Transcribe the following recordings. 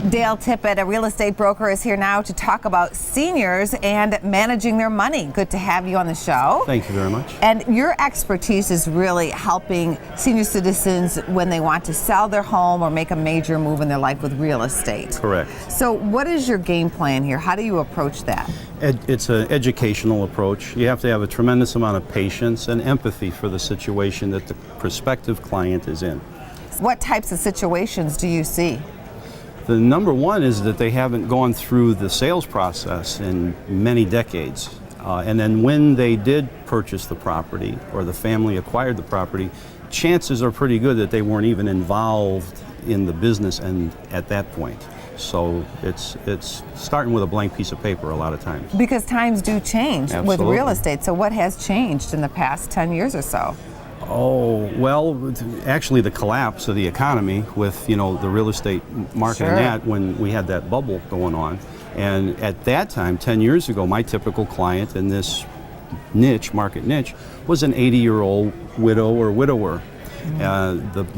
Dale Tippett, a real estate broker, is here now to talk about seniors and managing their money. Good to have you on the show. Thank you very much. And your expertise is really helping senior citizens when they want to sell their home or make a major move in their life with real estate. Correct. So what is your game plan here? How do you approach that? It's an educational approach. You have to have a tremendous amount of patience and empathy for the situation that the prospective client is in. What types of situations do you see? The number one is that they haven't gone through the sales process in many decades. And then when they did purchase the property or the family acquired the property, chances are pretty good that they weren't even involved in the business and at that point. So it's starting with a blank piece of paper a lot of times. Because times do change with Absolutely. real estate. So what has changed in the past 10 years or so? Oh, well, actually the collapse of the economy with, the real estate market Sure. and that when we had that bubble going on. And at that time, 10 years ago, my typical client in this market niche, was an 80-year-old widow or widower.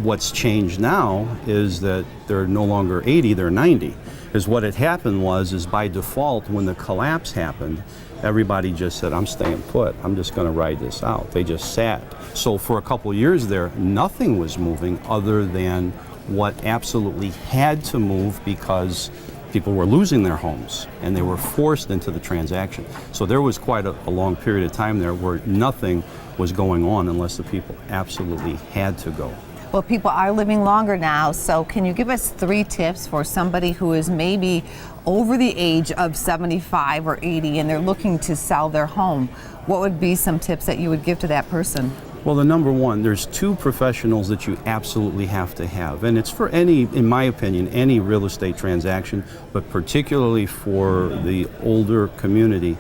What's changed now is that they're no longer 80, they're 90. Because what had happened is by default, when the collapse happened, everybody just said, I'm staying put. I'm just going to ride this out. They just sat. So for a couple of years there, nothing was moving other than what absolutely had to move because people were losing their homes and they were forced into the transaction. So there was quite a long period of time there where nothing was going on unless the people absolutely had to go. Well, people are living longer now, so can you give us 3 tips for somebody who is maybe over the age of 75 or 80 and they're looking to sell their home? What would be some tips that you would give to that person? Well, the number one, there's 2 professionals that you absolutely have to have. And it's for in my opinion, any real estate transaction, but particularly for the older community,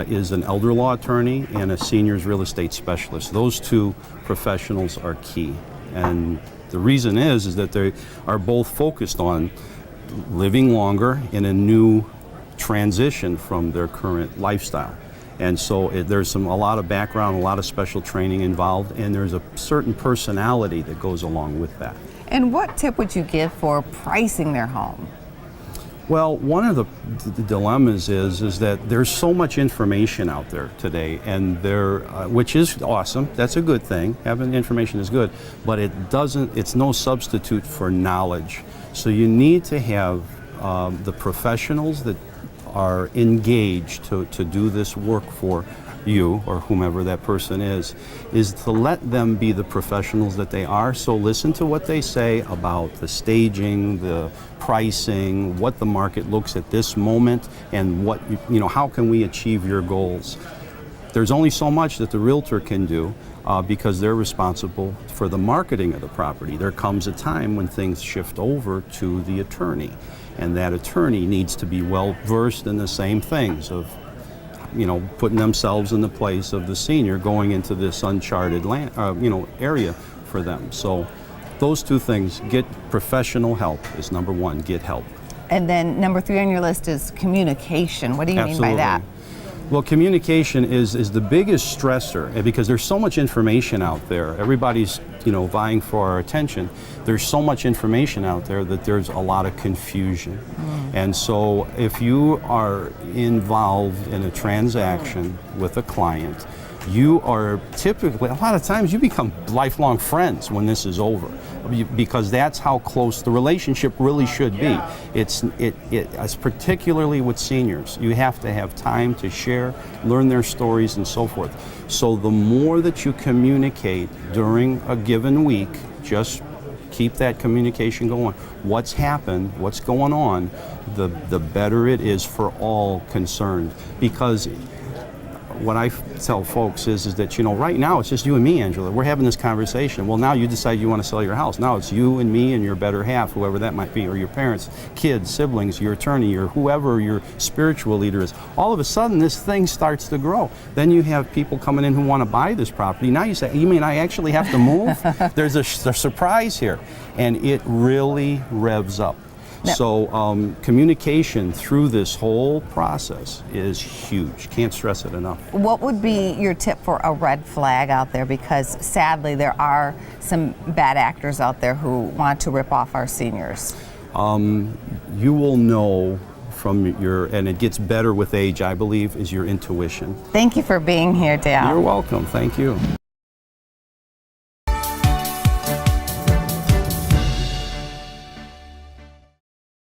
is an elder law attorney and a seniors real estate specialist. Those 2 professionals are key. And the reason is that they are both focused on living longer in a new transition from their current lifestyle. And so there's a lot of background, a lot of special training involved, and there's a certain personality that goes along with that. And what tip would you give for pricing their home? Well, one of the dilemmas is that there's so much information out there today, and which is awesome. That's a good thing. Having information is good, but it's no substitute for knowledge. So you need to have the professionals that are engaged to do this work for you or whomever that person is to let them be the professionals that they are. So listen to what they say about the staging, the pricing, what the market looks at this moment, and what how can we achieve your goals. There's only so much that the realtor can do because they're responsible for the marketing of the property. There comes a time when things shift over to the attorney, and that attorney needs to be well versed in the same things of putting themselves in the place of the senior going into this uncharted land, area for them. So those 2 things, get professional help is number 1, get help. And then number 3 on your list is communication. What do you mean by that? Well, communication is the biggest stressor because there's so much information out there. Everybody's, vying for our attention. There's so much information out there that there's a lot of confusion. And so if you are involved in a transaction with a client, you are typically, a lot of times you become lifelong friends when this is over because that's how close the relationship really should be. It's particularly with seniors. You have to have time to share, learn their stories and so forth. So the more that you communicate during a given week, just keep that communication going. What's happened, what's going on, the better it is for all concerned. Because what I tell folks is that, right now it's just you and me, Angela. We're having this conversation. Well, now you decide you want to sell your house. Now it's you and me and your better half, whoever that might be, or your parents, kids, siblings, your attorney, or whoever your spiritual leader is. All of a sudden, this thing starts to grow. Then you have people coming in who want to buy this property. Now you say, you mean I actually have to move? There's a surprise here. And it really revs up. So communication through this whole process is huge. Can't stress it enough. What would be your tip for a red flag out there? Because sadly there are some bad actors out there who want to rip off our seniors. You will know from your, and it gets better with age, I believe, is your intuition. Thank you for being here, Dale. You're welcome. Thank you.